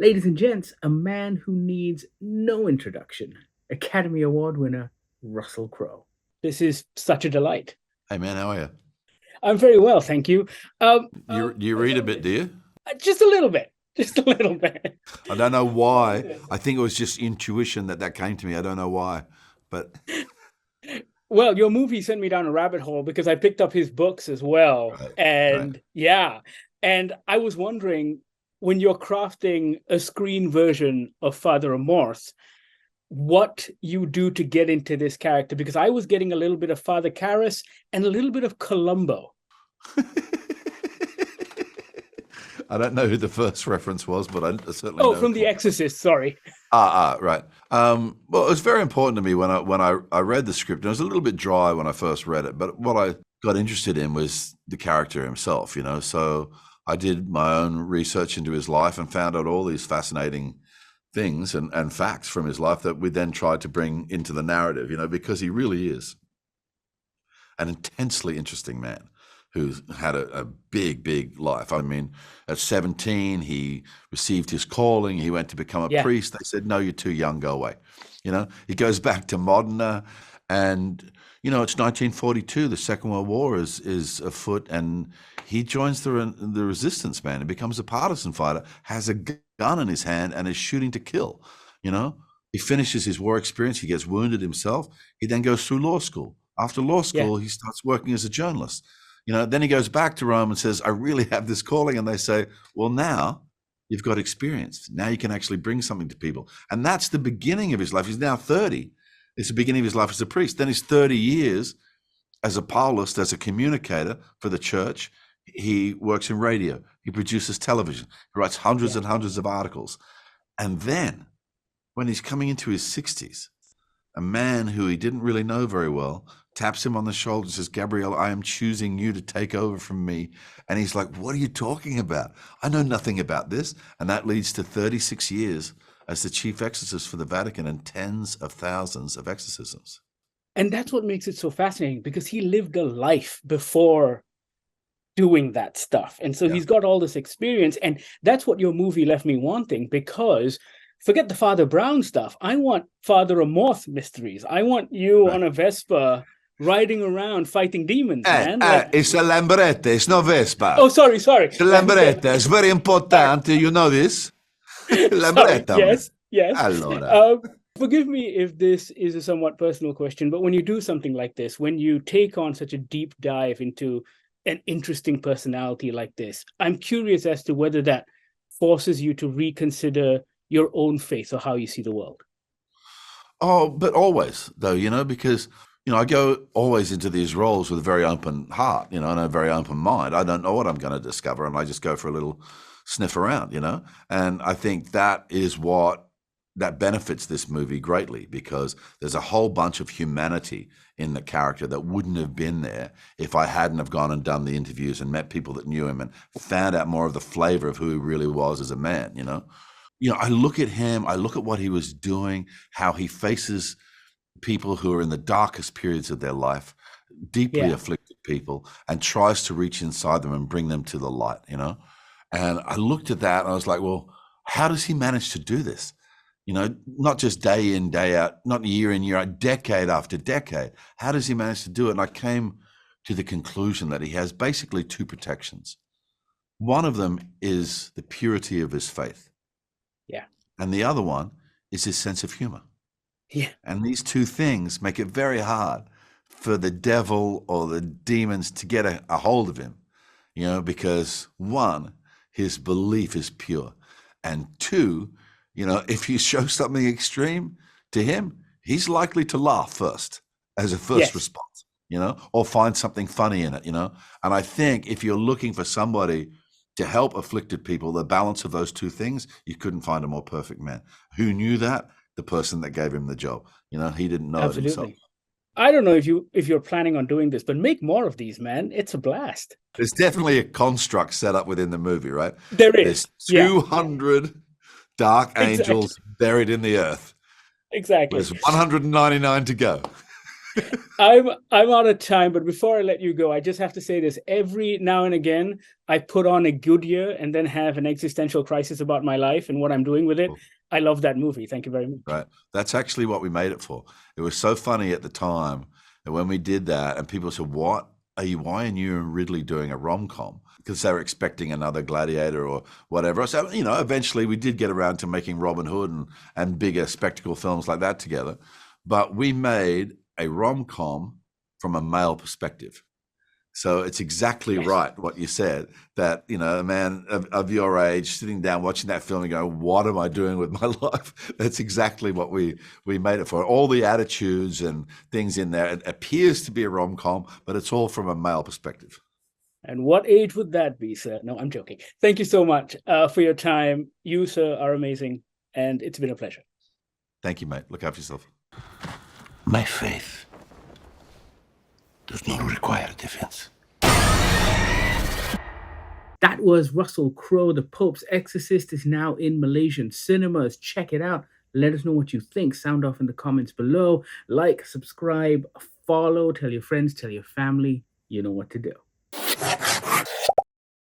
Ladies and gents, a man who needs no introduction, Academy Award winner Russell Crowe. This is such a delight. Hey man, how are you? I'm very well, thank you. You read a bit, do you? Just a little bit. Just a little bit. I don't know why. I think it was just intuition that came to me. I don't know why, but Well, your movie sent me down a rabbit hole because I picked up his books as well. right, right. And yeah, and I was wondering when you're crafting a screen version of Father Amorth, what you do to get into this character, because I was getting a little bit of Father Karras and a little bit of Columbo. I don't know who the first reference was, but I certainly Oh, know. from The Exorcist, sorry. Right. Well, it was very important to me when I read the script. And it was a little bit dry when I first read it, but what I got interested in was the character himself. So I did my own research into his life and found out all these fascinating things and facts from his life that we then tried to bring into the narrative. Because he really is an intensely interesting man who's had a big, big life. I mean, at 17, he received his calling. He went to become a Yeah, priest. They said, no, you're too young, go away. He goes back to Modena and, it's 1942. The Second World War is afoot and he joins the resistance, man, and becomes a partisan fighter, has a gun in his hand and is shooting to kill, you know. He finishes his war experience. He gets wounded himself. He then goes through law school. After law yeah, school, he starts working as a journalist. Then he goes back to Rome and says, I really have this calling. And they say, well, now you've got experience. Now you can actually bring something to people. And that's the beginning of his life. He's now 30. It's the beginning of his life as a priest. Then his 30 years as a Paulist, as a communicator for the church. He works in radio. He produces television. He writes hundreds yeah. and hundreds of articles. And then when he's coming into his 60s, a man who he didn't really know very well taps him on the shoulder and says, Gabriele, I am choosing you to take over from me. And he's like, what are you talking about? I know nothing about this. And that leads to 36 years as the chief exorcist for the Vatican and tens of thousands of exorcisms. And that's what makes it so fascinating, because he lived a life before doing that stuff. And so Yeah. he's got all this experience. And that's what your movie left me wanting, because forget the Father Brown stuff. I want Father Amorth mysteries. I want you Right. on a Vespa riding around fighting demons, man. It's a Lambretta. It's no Vespa. Oh, sorry. It's a Lambretta. It's very important. You know this? Sorry. Lambretta, man. Yes, yes. Allora. Forgive me if this is a somewhat personal question, but when you do something like this, when you take on such a deep dive into an interesting personality like this, I'm curious as to whether that forces you to reconsider your own faith or how you see the world. Oh, but always, though, because, I go always into these roles with a very open heart, and a very open mind. I don't know what I'm going to discover, and I just go for a little sniff around, And I think that is that benefits this movie greatly, because there's a whole bunch of humanity in the character that wouldn't have been there if I hadn't have gone and done the interviews and met people that knew him and found out more of the flavor of who he really was as a man, I look at him, I look at what he was doing, how he faces people who are in the darkest periods of their life, deeply Yeah. afflicted people, and tries to reach inside them and bring them to the light, And I looked at that and I was like, well, how does he manage to do this? Not just day in, day out, not year in, year out, decade after decade. How does he manage to do it? And I came to the conclusion that he has basically two protections. One of them is the purity of his faith. Yeah. And the other one is his sense of humor. Yeah. And these two things make it very hard for the devil or the demons to get a hold of him, because one, his belief is pure. And two, if you show something extreme to him, he's likely to laugh first as a first Yes. response, or find something funny in it, And I think if you're looking for somebody to help afflicted people, the balance of those two things, you couldn't find a more perfect man. Who knew that? The person that gave him the job. He didn't know it himself. Absolutely. I don't know if you're planning on doing this, but make more of these, man. It's a blast. There's definitely a construct set up within the movie, right? There There's is. Yeah. 200 dark Exactly. angels buried in the earth. Exactly. There's 199 to go. I'm out of time, but before I let you go, I just have to say this. Every now and again, I put on a good year and then have an existential crisis about my life and what I'm doing with it. I love that movie. Thank you very much. Right. That's actually what we made it for. It was so funny at the time. And when we did that, and people said, why are you and Ridley doing a rom-com? Because they were expecting another Gladiator or whatever. So, eventually we did get around to making Robin Hood and bigger spectacle films like that together. But we made a rom-com from a male perspective. So it's exactly right what you said, that, a man of your age sitting down watching that film and going, what am I doing with my life? That's exactly what we made it for. All the attitudes and things in there, it appears to be a rom-com, but it's all from a male perspective. And what age would that be, sir? No, I'm joking. Thank you so much for your time. You, sir, are amazing, and it's been a pleasure. Thank you, mate. Look after yourself. My faith does not require defense. That was Russell Crowe. The Pope's Exorcist is now in Malaysian cinemas. Check it out. Let us know what you think. Sound off in the comments below. Like, subscribe, follow, tell your friends, tell your family. You know what to do.